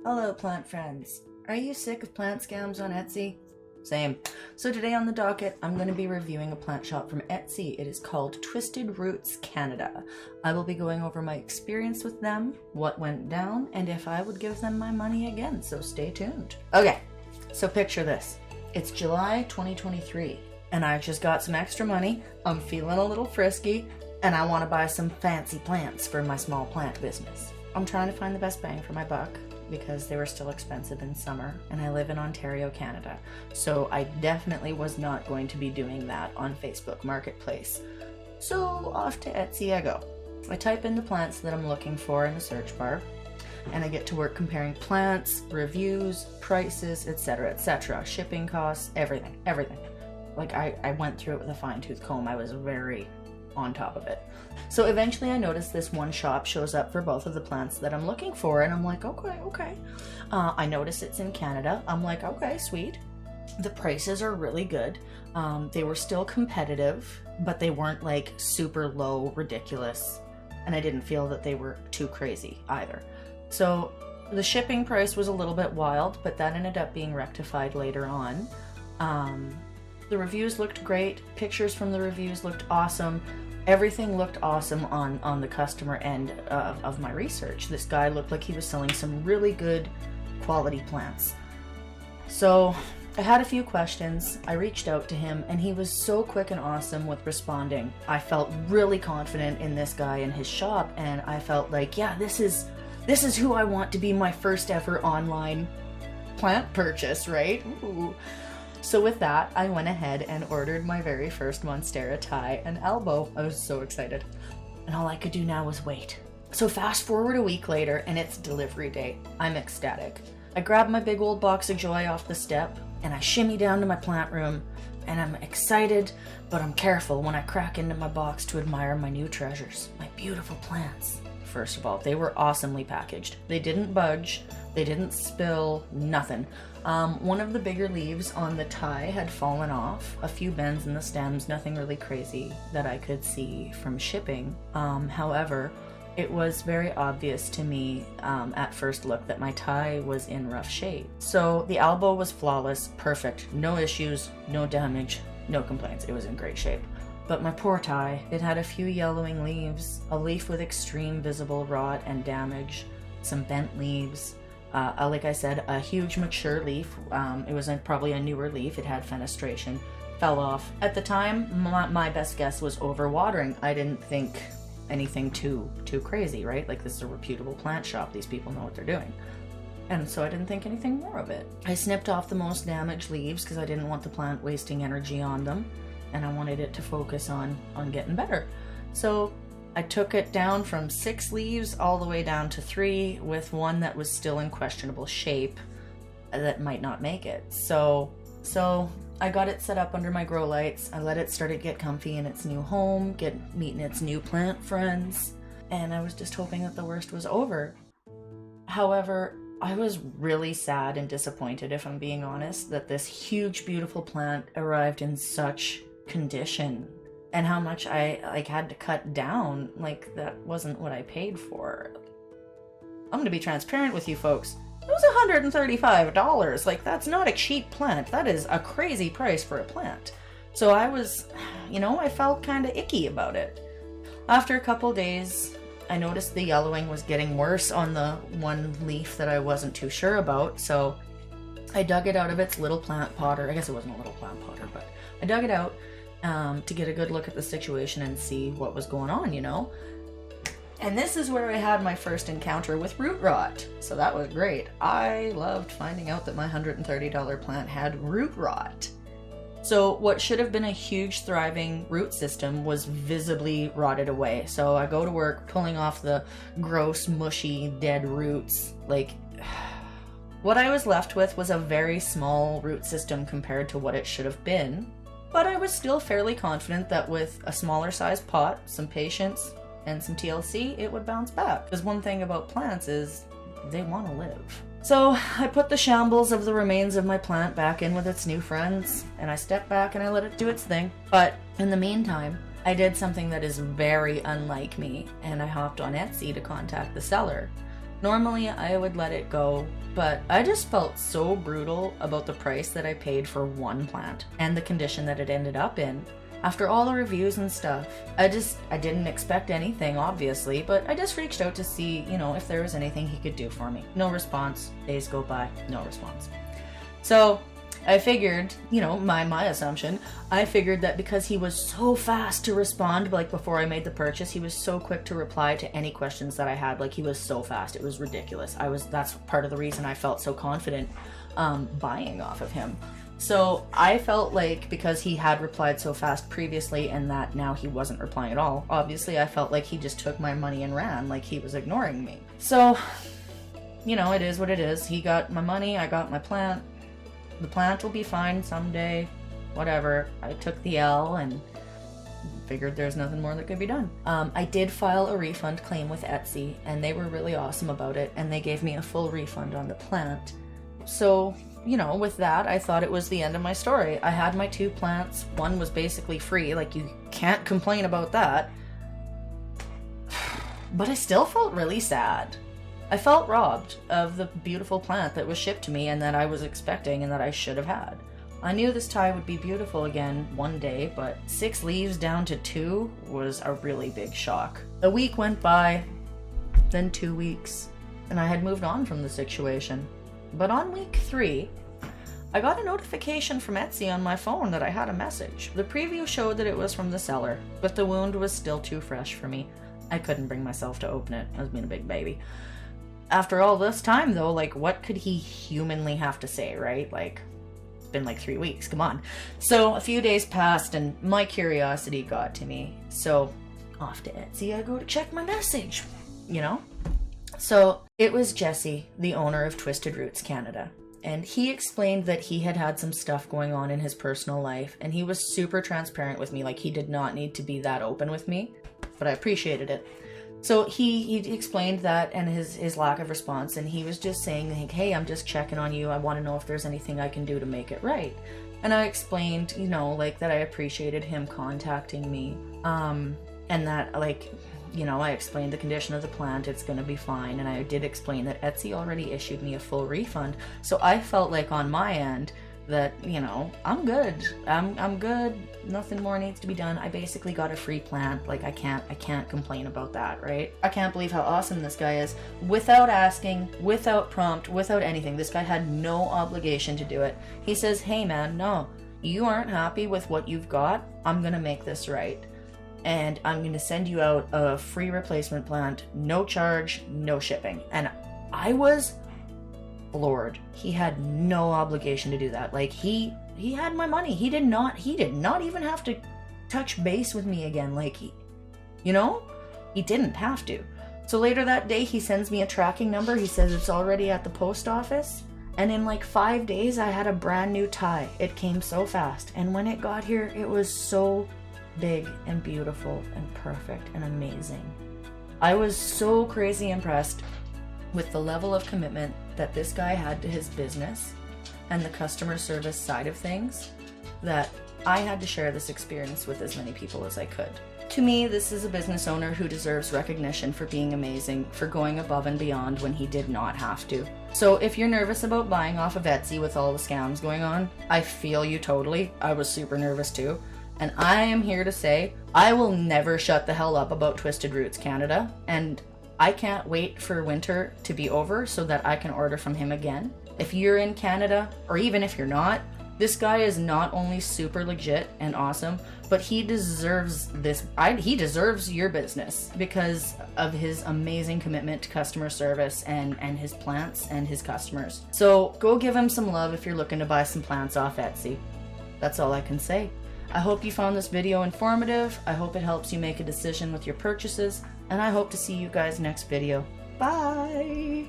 Hello plant friends. Are you sick of plant scams on Etsy? Same. So today on the docket, I'm going to be reviewing a plant shop from Etsy. It is called Twisted Roots Canada. I will be going over my experience with them, what went down, and if I would give them my money again, so stay tuned. Okay, so picture this. It's July 2023, and I just got some extra money, I'm feeling a little frisky, and I want to buy some fancy plants for my small plant business. I'm trying to find the best bang for my buck, because they were still expensive in summer, and I live in Ontario, Canada. So I definitely was not going to be doing that on Facebook Marketplace. So off to Etsy I go. I type in the plants that I'm looking for in the search bar, and I get to work comparing plants, reviews, prices, etc., etc., shipping costs, everything. Like I went through it with a fine-tooth comb. I was very on top of it. So eventually I noticed this one shop shows up for both of the plants that I'm looking for, and I'm like, okay. I notice it's in Canada. I'm like, okay, sweet. The prices are really good. They were still competitive, but they weren't like super low, ridiculous, and I didn't feel that they were too crazy either. So the shipping price was a little bit wild, but that ended up being rectified later on. The reviews looked great. Pictures from the reviews looked awesome. Everything looked awesome on the customer end of my research. This guy looked like he was selling some really good quality plants. So I had a few questions. I reached out to him, and he was so quick and awesome with responding. I felt really confident in this guy and his shop, and I felt like, yeah, this is who I want to be my first ever online plant purchase, right? Ooh. So with that, I went ahead and ordered my very first Monstera Thai and elbow. I was so excited. And all I could do now was wait. So fast forward a week later, and it's delivery day. I'm ecstatic. I grab my big old box of joy off the step, and I shimmy down to my plant room, and I'm excited, but I'm careful when I crack into my box to admire my new treasures, my beautiful plants. First of all, they were awesomely packaged. They didn't budge, they didn't spill, nothing. One of the bigger leaves on the Thai had fallen off, a few bends in the stems, nothing really crazy that I could see from shipping. However, it was very obvious to me at first look that my Thai was in rough shape. So the elbow was flawless, perfect, no issues, no damage, no complaints. It was in great shape. But my poor Thai, it had a few yellowing leaves, a leaf with extreme visible rot and damage, some bent leaves, like I said, a huge mature leaf. It was probably a newer leaf. It had fenestration, fell off. At the time, my best guess was overwatering. I didn't think anything too crazy, right? Like, this is a reputable plant shop. These people know what they're doing. And so I didn't think anything more of it. I snipped off the most damaged leaves because I didn't want the plant wasting energy on them, and I wanted it to focus on getting better. So I took it down from 6 leaves all the way down to 3, with one that was still in questionable shape that might not make it. So I got it set up under my grow lights. I let it start to get comfy in its new home, meeting its new plant friends, and I was just hoping that the worst was over. However, I was really sad and disappointed, if I'm being honest, that this huge, beautiful plant arrived in such condition, and how much I had to cut down. Like, that wasn't what I paid for. I'm gonna be transparent with you folks. It was $135. Like, that's not a cheap plant. That is a crazy price for a plant. So I was, I felt kind of icky about it. After a couple days, I noticed the yellowing was getting worse on the one leaf that I wasn't too sure about, so I dug it out of its little plant potter. I guess it wasn't a little plant potter, but I dug it out to get a good look at the situation and see what was going on, And this is where I had my first encounter with root rot. So that was great. I loved finding out that my $130 plant had root rot. So what should have been a huge thriving root system was visibly rotted away. So I go to work pulling off the gross, mushy, dead roots. Like, what I was left with was a very small root system compared to what it should have been. But I was still fairly confident that with a smaller sized pot, some patience, and some TLC, it would bounce back. Because one thing about plants is they want to live. So I put the shambles of the remains of my plant back in with its new friends, and I stepped back and I let it do its thing. But in the meantime, I did something that is very unlike me, and I hopped on Etsy to contact the seller. Normally I would let it go, but I just felt so brutal about the price that I paid for one plant and the condition that it ended up in. After all the reviews and stuff, I didn't expect anything, obviously, but I just reached out to see, if there was anything he could do for me. No response. Days go by, no response. So I figured, my assumption, I figured that because he was so fast to respond, like before I made the purchase, he was so quick to reply to any questions that I had. Like, he was so fast. It was ridiculous. That's part of the reason I felt so confident buying off of him. So I felt like because he had replied so fast previously and that now he wasn't replying at all, obviously I felt like he just took my money and ran, like he was ignoring me. So, it is what it is. He got my money, I got my plant. The plant will be fine someday, whatever. I took the L and figured there's nothing more that could be done. I did file a refund claim with Etsy and they were really awesome about it and they gave me a full refund on the plant. So, with that, I thought it was the end of my story. I had my 2 plants. One was basically free. Like, you can't complain about that. But I still felt really sad. I felt robbed of the beautiful plant that was shipped to me and that I was expecting and that I should have had. I knew this tie would be beautiful again one day, but 6 leaves down to 2 was a really big shock. A week went by, then 2 weeks, and I had moved on from the situation. But on week 3, I got a notification from Etsy on my phone that I had a message. The preview showed that it was from the seller, but the wound was still too fresh for me. I couldn't bring myself to open it. I was being a big baby. After all this time, though, what could he humanly have to say, right? It's been 3 weeks, come on. So a few days passed and my curiosity got to me. So off to Etsy I go to check my message, So it was Jesse, the owner of Twisted Roots Canada, and he explained that he had some stuff going on in his personal life, and he was super transparent with me. He did not need to be that open with me, but I appreciated it. So he explained that and his lack of response, and he was just saying, hey, I'm just checking on you. I want to know if there's anything I can do to make it right. And I explained, that I appreciated him contacting me, and that, I explained the condition of the plant, it's going to be fine, and I did explain that Etsy already issued me a full refund, so I felt like on my end that, I'm good. I'm good. Nothing more needs to be done. I basically got a free plant. I can't complain about that, right? I can't believe how awesome this guy is. Without asking, without prompt, without anything. This guy had no obligation to do it. He says, hey man, no, you aren't happy with what you've got. I'm going to make this right. And I'm going to send you out a free replacement plant, no charge, no shipping. And I was floored. He had no obligation to do that. He had my money. He did not even have to touch base with me again. He didn't have to. So later that day, he sends me a tracking number. He says it's already at the post office. And in 5 days, I had a brand new tie. It came so fast. And when it got here, it was so big and beautiful and perfect and amazing. I was so crazy impressed with the level of commitment that this guy had to his business and the customer service side of things that I had to share this experience with as many people as I could. To me, this is a business owner who deserves recognition for being amazing, for going above and beyond when he did not have to. So if you're nervous about buying off of Etsy with all the scams going on, I feel you totally. I was super nervous too. And I am here to say, I will never shut the hell up about Twisted Roots Canada, and I can't wait for winter to be over so that I can order from him again. If you're in Canada, or even if you're not, this guy is not only super legit and awesome, but he deserves this. He deserves your business because of his amazing commitment to customer service and his plants and his customers. So go give him some love if you're looking to buy some plants off Etsy. That's all I can say. I hope you found this video informative. I hope it helps you make a decision with your purchases, and I hope to see you guys next video. Bye!